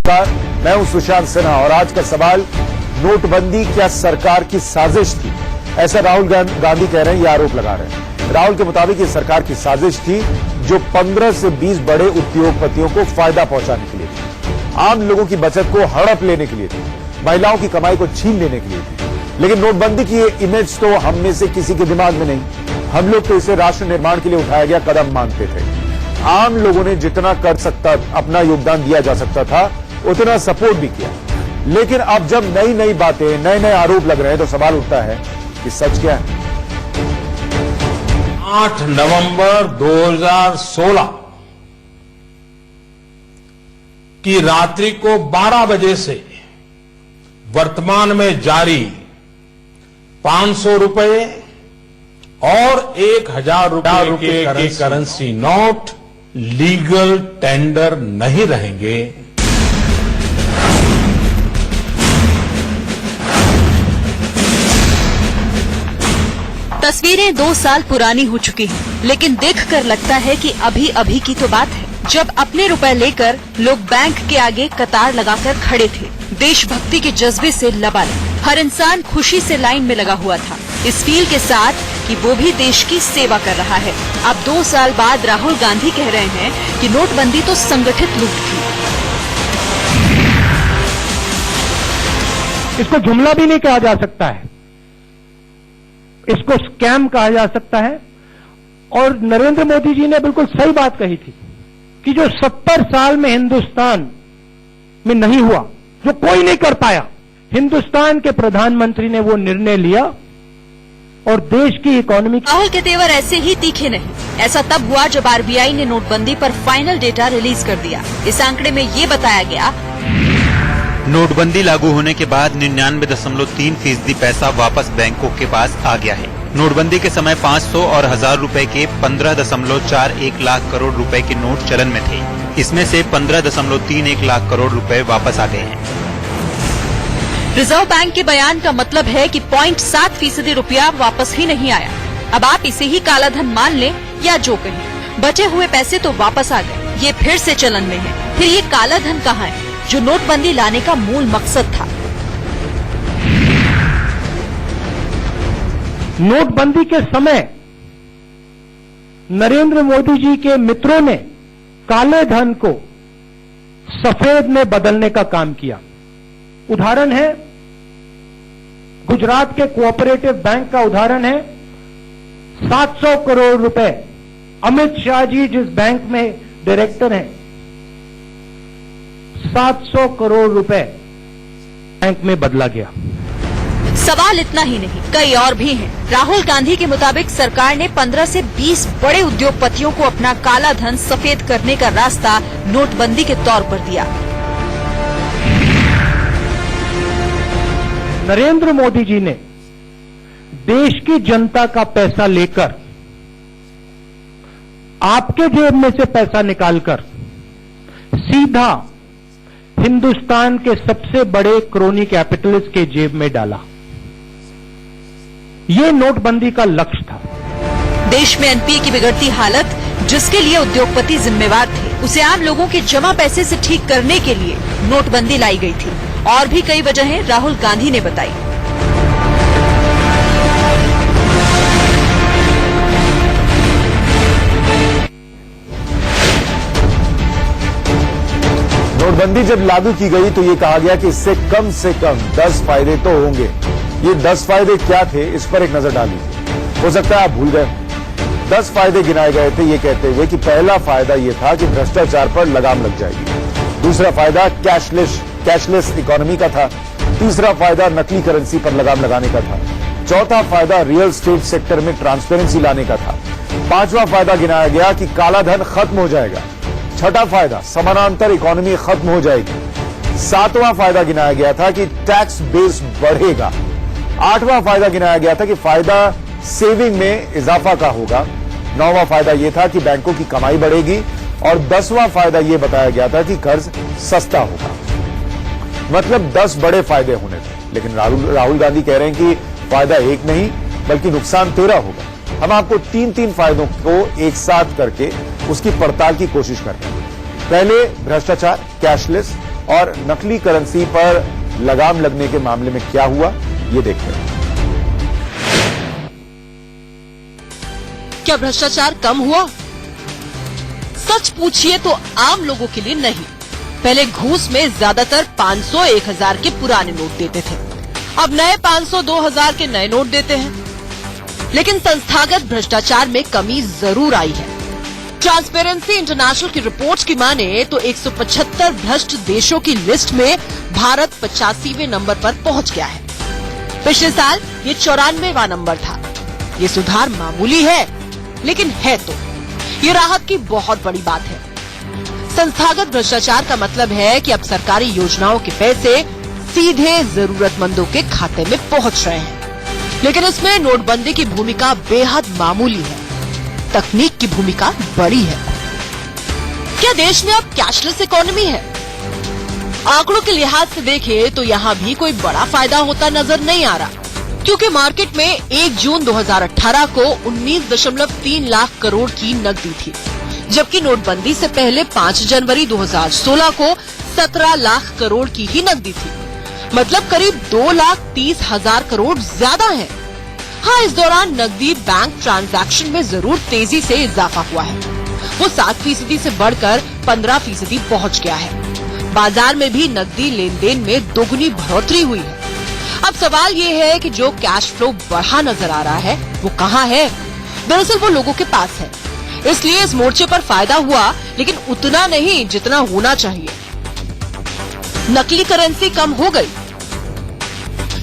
नमस्कार, मैं हूं सुशांत सिन्हा और आज का सवाल, नोटबंदी क्या सरकार की साजिश थी? ऐसा राहुल गांधी कह रहे हैं, ये आरोप लगा रहे हैं। राहुल के मुताबिक ये सरकार की साजिश थी जो 15 से 20 बड़े उद्योगपतियों को फायदा पहुंचाने के लिए थी, आम लोगों की बचत को हड़प लेने के लिए थी, महिलाओं की कमाई को छीन लेने के लिए थी। लेकिन नोटबंदी की ये इमेज तो हम में से किसी के दिमाग में नहीं। हम लोग तो इसे राष्ट्र निर्माण के लिए उठाया गया कदम मानते थे। आम लोगों ने जितना कर सकता, अपना योगदान दिया जा सकता था, उतना सपोर्ट भी किया। लेकिन अब जब नई नई बातें, नए नए आरोप लग रहे हैं तो सवाल उठता है कि सच क्या है? 8 नवंबर 2016 की रात्रि को 12 बजे से वर्तमान में जारी 500 रुपए और 1000 रुपए के करेंसी नोट लीगल टेंडर नहीं रहेंगे। तस्वीरें 2 साल पुरानी हो चुकी हैं, लेकिन देखकर लगता है कि अभी अभी की तो बात है जब अपने रुपए लेकर लोग बैंक के आगे कतार लगाकर खड़े थे, देशभक्ति के जज्बे से लबालब। हर इंसान खुशी से लाइन में लगा हुआ था, इस फील के साथ कि वो भी देश की सेवा कर रहा है। अब 2 साल बाद राहुल गांधी कह रहे हैं कि नोटबंदी तो संगठित लूट थी। इसको जुमला भी नहीं कहा जा सकता है, इसको स्कैम कहा जा सकता है। और नरेंद्र मोदी जी ने बिल्कुल सही बात कही थी कि जो 70 साल में हिंदुस्तान में नहीं हुआ, जो कोई नहीं कर पाया, हिंदुस्तान के प्रधानमंत्री ने वो निर्णय लिया और देश की इकोनॉमी। राहुल के तेवर ऐसे ही तीखे नहीं। ऐसा तब हुआ जब आरबीआई ने नोटबंदी पर फाइनल डेटा रिलीज कर दिया। इस आंकड़े में ये बताया गया, नोटबंदी लागू होने के बाद 99.3% पैसा वापस बैंकों के पास आ गया है। नोटबंदी के समय 500 और 1000 रुपए के 15.41 लाख करोड़ रुपए के नोट चलन में थे। इसमें से 15.31 लाख करोड़ रुपए वापस आ गए हैं। रिजर्व बैंक के बयान का मतलब है कि 0.7% रुपया वापस ही नहीं आया। अब आप इसे ही काला धन मान लें या जो कहें, बचे हुए पैसे तो वापस आ गए, ये फिर से चलन में है। फिर ये काला धन कहाँ है जो नोटबंदी लाने का मूल मकसद था? नोटबंदी के समय नरेंद्र मोदी जी के मित्रों ने काले धन को सफेद में बदलने का काम किया। उदाहरण है गुजरात के कोऑपरेटिव बैंक का उदाहरण है। 700 करोड़ रुपए अमित शाह जी जिस बैंक में डायरेक्टर हैं, 700 करोड़ रुपए बैंक में बदला गया। सवाल इतना ही नहीं, कई और भी हैं। राहुल गांधी के मुताबिक सरकार ने 15 से 20 बड़े उद्योगपतियों को अपना काला धन सफेद करने का रास्ता नोटबंदी के तौर पर दिया। नरेंद्र मोदी जी ने देश की जनता का पैसा लेकर, आपके जेब में से पैसा निकालकर सीधा हिंदुस्तान के सबसे बड़े क्रोनी कैपिटलिस्ट के जेब में डाला। ये नोटबंदी का लक्ष्य था। देश में एनपीए की बिगड़ती हालत, जिसके लिए उद्योगपति जिम्मेवार थे, उसे आम लोगों के जमा पैसे से ठीक करने के लिए नोटबंदी लाई गई थी। और भी कई वजहें राहुल गांधी ने बताई। नोटबंदी जब लागू की गई तो ये कहा गया कि इससे कम से कम 10 फायदे तो होंगे। ये 10 फायदे क्या थे, इस पर एक नजर डालिए। हो सकता है आप भूल गए। 10 फायदे गिनाए गए थे, ये कहते हुए कि पहला फायदा ये था कि भ्रष्टाचार पर लगाम लग जाएगी। दूसरा फायदा कैशलेस इकोनॉमी का था। तीसरा फायदा नकली करेंसी पर लगाम लगाने का था। चौथा फायदा रियल स्टेट सेक्टर में ट्रांसपेरेंसी लाने का था। पांचवा फायदा गिनाया गया कि काला धन खत्म हो जाएगा। छठा फायदा समानांतर इकोनॉमी खत्म हो जाएगी। सातवां फायदा गिनाया गया था कि टैक्स बेस बढ़ेगा। आठवां फायदा गिनाया गया था कि फायदा सेविंग में इजाफा का होगा। नौवां फायदा यह था कि बैंकों की कमाई बढ़ेगी और 10वां फायदा यह बताया गया था कि कर्ज सस्ता होगा। मतलब 10 बड़े फायदे होने थे। लेकिन राहुल गांधी कह रहे हैं कि फायदा एक नहीं बल्कि नुकसान 13 होगा। हम आपको 3 फायदों को एक साथ करके उसकी पड़ताल की कोशिश करते हैं। पहले भ्रष्टाचार, कैशलेस, और नकली करेंसी पर लगाम लगने के मामले में क्या हुआ, ये देखते हैं। क्या भ्रष्टाचार कम हुआ? सच पूछिए तो आम लोगों के लिए नहीं। पहले घूस में ज्यादातर 500, 1000 के पुराने नोट देते थे, अब नए 500, 2000 के नए नोट देते हैं। लेकिन संस्थागत भ्रष्टाचार में कमी जरूर आई है। ट्रांसपेरेंसी इंटरनेशनल की रिपोर्ट की माने तो 175 भ्रष्ट देशों की लिस्ट में भारत 85वें नंबर पर पहुंच गया है। पिछले साल ये 94वां नंबर था। ये सुधार मामूली है, लेकिन है तो ये राहत की बहुत बड़ी बात है। संस्थागत भ्रष्टाचार का मतलब है कि अब सरकारी योजनाओं के पैसे सीधे जरूरतमंदों के खाते में पहुंच रहे हैं। लेकिन इसमें नोटबंदी की भूमिका बेहद मामूली है, तकनीक की भूमिका बड़ी है। क्या देश में अब कैशलेस इकोनॉमी है? आंकड़ों के लिहाज से देखें तो यहाँ भी कोई बड़ा फायदा होता नजर नहीं आ रहा, क्योंकि मार्केट में 1 जून 2018 को 19.3 लाख करोड़ की नकदी थी, जबकि नोटबंदी से पहले 5 जनवरी 2016 को 17 लाख करोड़ की ही नकदी थी। मतलब करीब 2,30,000 करोड़ ज्यादा है। हाँ, इस दौरान नकदी बैंक ट्रांजैक्शन में जरूर तेजी से इजाफा हुआ है। वो 7% से बढ़कर 15% पहुंच गया है। बाजार में भी नकदी लेन देन में दोगुनी बढ़ोतरी हुई है। अब सवाल ये है कि जो कैश फ्लो बढ़ा नजर आ रहा है वो कहाँ है? दरअसल वो लोगों के पास है। इसलिए इस मोर्चे पर फायदा हुआ, लेकिन उतना नहीं जितना होना चाहिए। नकली करेंसी कम हो गई।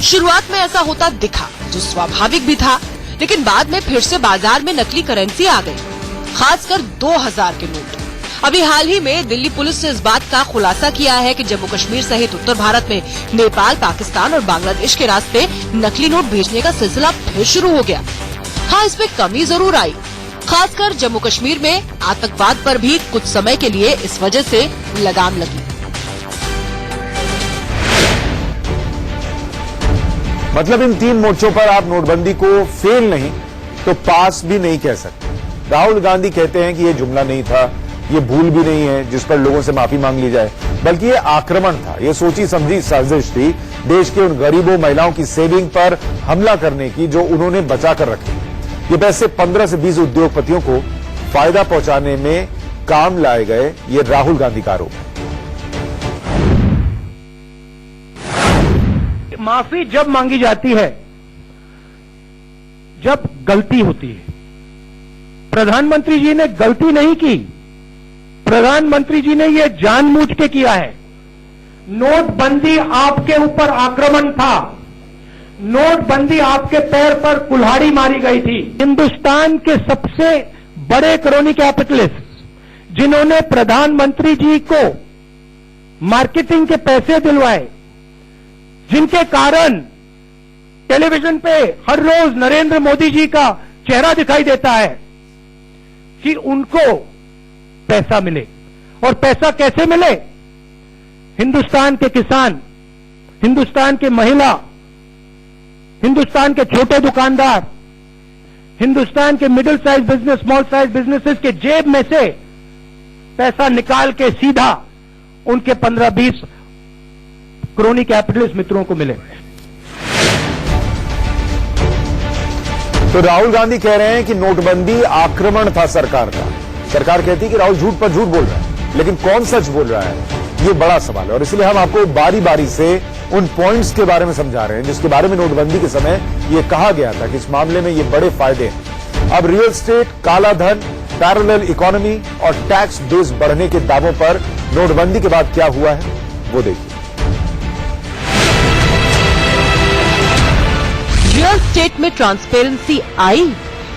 शुरुआत में ऐसा होता दिखा, जो स्वाभाविक भी था, लेकिन बाद में फिर से बाजार में नकली करेंसी आ गई, खासकर 2000 के नोट। अभी हाल ही में दिल्ली पुलिस ने इस बात का खुलासा किया है कि जम्मू कश्मीर सहित उत्तर भारत में नेपाल, पाकिस्तान और बांग्लादेश के रास्ते नकली नोट भेजने का सिलसिला फिर शुरू हो गया। हाँ, इसमें कमी जरूर आई, खासकर जम्मू कश्मीर में आतंकवाद पर भी कुछ समय के लिए इस वजह से लगाम लगी। मतलब इन 3 मोर्चों पर आप नोटबंदी को फेल नहीं तो पास भी नहीं कह सकते। राहुल गांधी कहते हैं कि ये जुमला नहीं था, ये भूल भी नहीं है जिस पर लोगों से माफी मांग ली जाए, बल्कि ये आक्रमण था, ये सोची समझी साजिश थी देश के उन गरीबों, महिलाओं की सेविंग पर हमला करने की, जो उन्होंने बचा कर रखे। ये पैसे 15 से 20 उद्योगपतियों को फायदा पहुंचाने में काम लाए गए, ये राहुल गांधी का आरोप है। माफी जब मांगी जाती है जब गलती होती है। प्रधानमंत्री जी ने गलती नहीं की, प्रधानमंत्री जी ने यह जानबूझ के किया है। नोटबंदी आपके ऊपर आक्रमण था, नोटबंदी आपके पैर पर कुल्हाड़ी मारी गई थी। हिंदुस्तान के सबसे बड़े क्रोनी कैपिटलिस्ट जिन्होंने प्रधानमंत्री जी को मार्केटिंग के पैसे दिलवाए, जिनके कारण टेलीविजन पे हर रोज नरेंद्र मोदी जी का चेहरा दिखाई देता है, कि उनको पैसा मिले। और पैसा कैसे मिले? हिंदुस्तान के किसान, हिंदुस्तान के महिला, हिंदुस्तान के छोटे दुकानदार, हिंदुस्तान के middle size business, small size businesses के जेब में से पैसा निकाल के सीधा उनके 15-20 क्रोनी कैपिटलिस्ट मित्रों को मिले। तो राहुल गांधी कह रहे हैं कि नोटबंदी आक्रमण था सरकार का। सरकार कहती है कि राहुल झूठ पर झूठ बोल रहा है, लेकिन कौन सच बोल रहा है, ये बड़ा सवाल है। और इसलिए हम आपको बारी बारी से उन पॉइंट्स के बारे में समझा रहे हैं जिसके बारे में नोटबंदी के समय ये कहा गया था कि इस मामले में ये बड़े फायदे हैं। अब रियल एस्टेट, काला धन, पैरेलल इकोनॉमी और टैक्स बेस बढ़ने के दावों पर नोटबंदी के बाद क्या हुआ है, वो देखिए। रियल एस्टेट में ट्रांसपेरेंसी आई।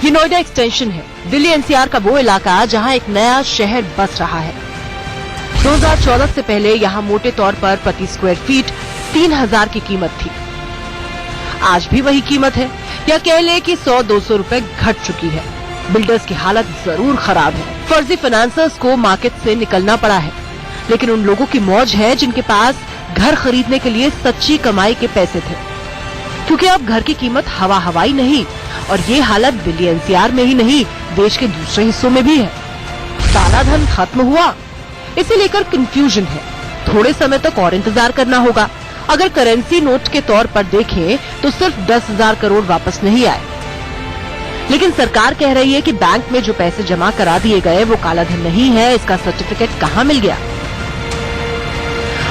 ये नोएडा एक्सटेंशन है, दिल्ली एनसीआर का वो इलाका जहां एक नया शहर बस रहा है। 2014 से पहले यहां मोटे तौर पर प्रति स्क्वायर फीट 3000 की कीमत थी। आज भी वही कीमत है, या कह ले कि 100-200 रुपए घट चुकी है। बिल्डर्स की हालत जरूर खराब है। फर्जी फाइनेंसर्स को मार्केट से निकलना पड़ा है, लेकिन उन लोगों की मौज है जिनके पास घर खरीदने के लिए सच्ची कमाई के पैसे थे, क्योंकि अब घर की कीमत हवा हवाई नहीं। और ये हालत दिल्ली एनसीआर में ही नहीं, देश के दूसरे हिस्सों में भी है। काला धन खत्म हुआ, इसे लेकर कंफ्यूजन है, थोड़े समय तक और इंतजार करना होगा। अगर करेंसी नोट के तौर पर देखें तो सिर्फ 10,000 करोड़ वापस नहीं आए। लेकिन सरकार कह रही है कि बैंक में जो पैसे जमा करा दिए गए वो कालाधन नहीं है, इसका सर्टिफिकेट कहाँ मिल गया।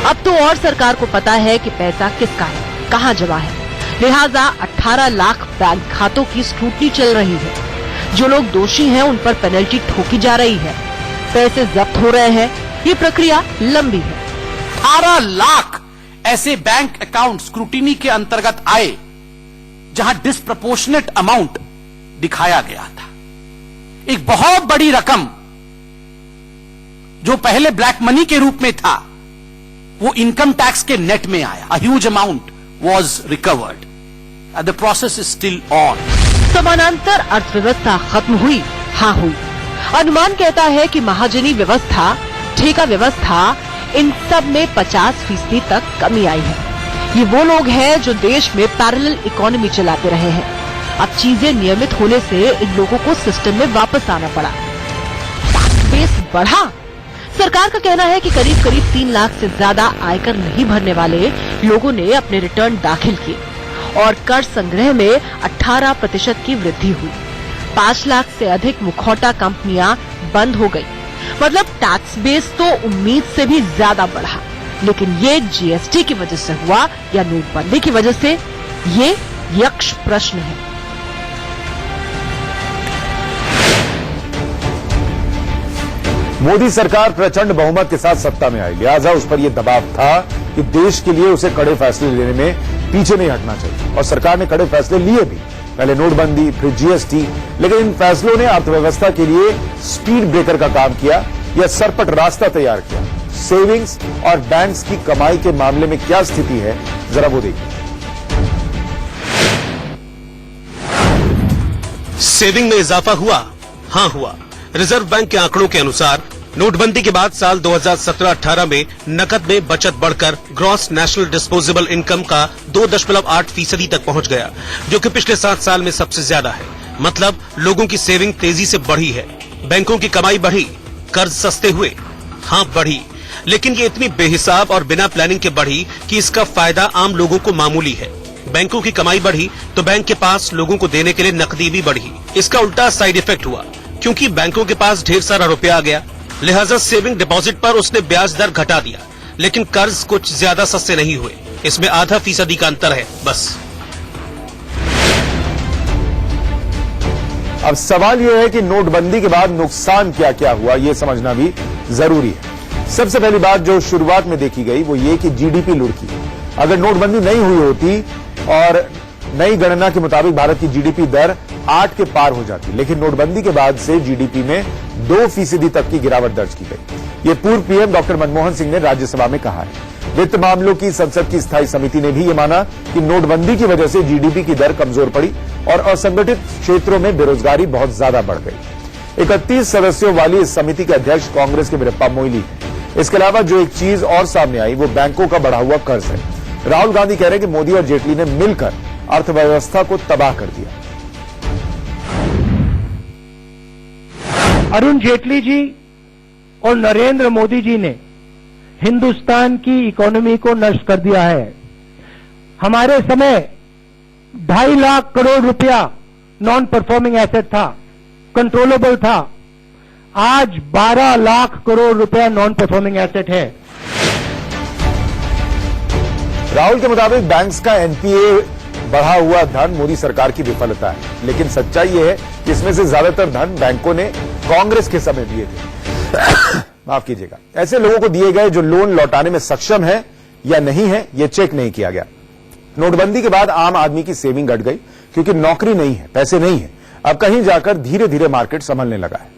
अब तो और सरकार को पता है कि पैसा किसका है, कहाँ जमा है। लिहाजा 18 लाख बैंक खातों की स्क्रूटनी चल रही है। जो लोग दोषी हैं उन पर पेनल्टी ठोकी जा रही है, पैसे जब्त हो रहे हैं। ये प्रक्रिया लंबी है। 18 लाख ऐसे बैंक अकाउंट स्क्रूटिनी के अंतर्गत आए जहां डिस्प्रपोर्शनेट अमाउंट दिखाया गया था। एक बहुत बड़ी रकम जो पहले ब्लैक मनी के रूप में था वो इनकम टैक्स के नेट में आया। A huge amount was recovered. The process is still on. समानांतर अर्थव्यवस्था खत्म हुई? हाँ हुई। अनुमान कहता है कि महाजनी व्यवस्था, ठेका व्यवस्था, इन सब में 50% तक कमी आई है। ये वो लोग हैं जो देश में पैरेलल इकोनॉमी चलाते रहे हैं। अब चीजें नियमित होने से इन लोगों को सिस्टम में वापस आना पड़ा। टैक्स बेस बढ़ा। सरकार का कहना है कि करीब 3 लाख से ज्यादा आयकर नहीं भरने वाले लोगों ने अपने रिटर्न दाखिल किए और कर संग्रह में 18% की वृद्धि हुई। 5 लाख से अधिक मुखौटा कंपनियां बंद हो गई। मतलब टैक्स बेस तो उम्मीद से भी ज्यादा बढ़ा। लेकिन ये जीएसटी की वजह से हुआ या नोटबंदी की वजह से, ये यक्ष प्रश्न है। मोदी सरकार प्रचंड बहुमत के साथ सत्ता में आई, लिहाजा उस पर यह दबाव था कि देश के लिए उसे कड़े फैसले लेने में पीछे नहीं हटना चाहिए। और सरकार ने कड़े फैसले लिए भी, पहले नोटबंदी, फिर जीएसटी। लेकिन इन फैसलों ने अर्थव्यवस्था के लिए स्पीड ब्रेकर का काम किया या सरपट रास्ता तैयार किया। सेविंग्स और बैंक्स की कमाई के मामले में क्या स्थिति है, जरा वो देखिए। सेविंग में इजाफा हुआ? हाँ हुआ। रिजर्व बैंक के आंकड़ों के अनुसार नोटबंदी के बाद साल 2017-18 में नकद में बचत बढ़कर ग्रॉस नेशनल डिस्पोजेबल इनकम का 2.8% तक पहुंच गया, जो कि पिछले 7 साल में सबसे ज्यादा है। मतलब लोगों की सेविंग तेजी से बढ़ी है। बैंकों की कमाई बढ़ी, कर्ज सस्ते हुए। हाँ बढ़ी, लेकिन ये इतनी बेहिसाब और बिना प्लानिंग के बढ़ी कि इसका फायदा आम लोगों को मामूली है। बैंकों की कमाई बढ़ी तो बैंक के पास लोगों को देने के लिए नकदी भी बढ़ी। इसका उल्टा साइड इफेक्ट हुआ, क्योंकि बैंकों के पास ढेर सारा रुपया आ गया। लिहाजा सेविंग डिपॉजिट पर उसने ब्याज दर घटा दिया, लेकिन कर्ज कुछ ज्यादा सस्ते नहीं हुए। इसमें 0.5% का अंतर है बस। अब सवाल यह है कि नोटबंदी के बाद नुकसान क्या क्या हुआ, यह समझना भी जरूरी है। सबसे पहली बात जो शुरुआत में देखी गई वो ये कि जीडीपी लुढ़की। अगर नोटबंदी नहीं हुई होती और नई गणना के मुताबिक भारत की जीडीपी दर 8 के पार हो जाती, लेकिन नोटबंदी के बाद से जीडीपी में 2% तक की गिरावट दर्ज की गई। ये पूर्व पीएम डॉक्टर मनमोहन सिंह ने राज्यसभा में कहा है। वित्त मामलों की संसद की स्थायी समिति ने भी ये माना कि नोटबंदी की वजह से जीडीपी की दर कमजोर पड़ी और असंगठित क्षेत्रों में बेरोजगारी बहुत ज्यादा बढ़ गई। 31 सदस्यों वाली इस समिति के अध्यक्ष कांग्रेस के वीरप्पा मोइली हैं। इसके अलावा जो एक चीज और सामने आई वो बैंकों का बढ़ा हुआ कर्ज है। राहुल गांधी कह रहे हैं कि मोदी और जेटली ने मिलकर अर्थव्यवस्था को तबाह कर दिया। अरुण जेटली जी और नरेंद्र मोदी जी ने हिंदुस्तान की इकोनॉमी को नष्ट कर दिया है। हमारे समय 2.5 लाख करोड़ रुपया नॉन परफॉर्मिंग एसेट था, कंट्रोलेबल था। आज 12 लाख करोड़ रुपया नॉन परफॉर्मिंग एसेट है। राहुल के मुताबिक बैंक्स का एनपीए बढ़ा हुआ धन मोदी सरकार की विफलता है, लेकिन सच्चाई यह है कि इसमें से ज्यादातर धन बैंकों ने कांग्रेस के समय दिए थे। माफ कीजिएगा, ऐसे लोगों को दिए गए जो लोन लौटाने में सक्षम है या नहीं है, यह चेक नहीं किया गया। नोटबंदी के बाद आम आदमी की सेविंग घट गई क्योंकि नौकरी नहीं है, पैसे नहीं है। अब कहीं जाकर धीरे धीरे मार्केट संभलने लगा है।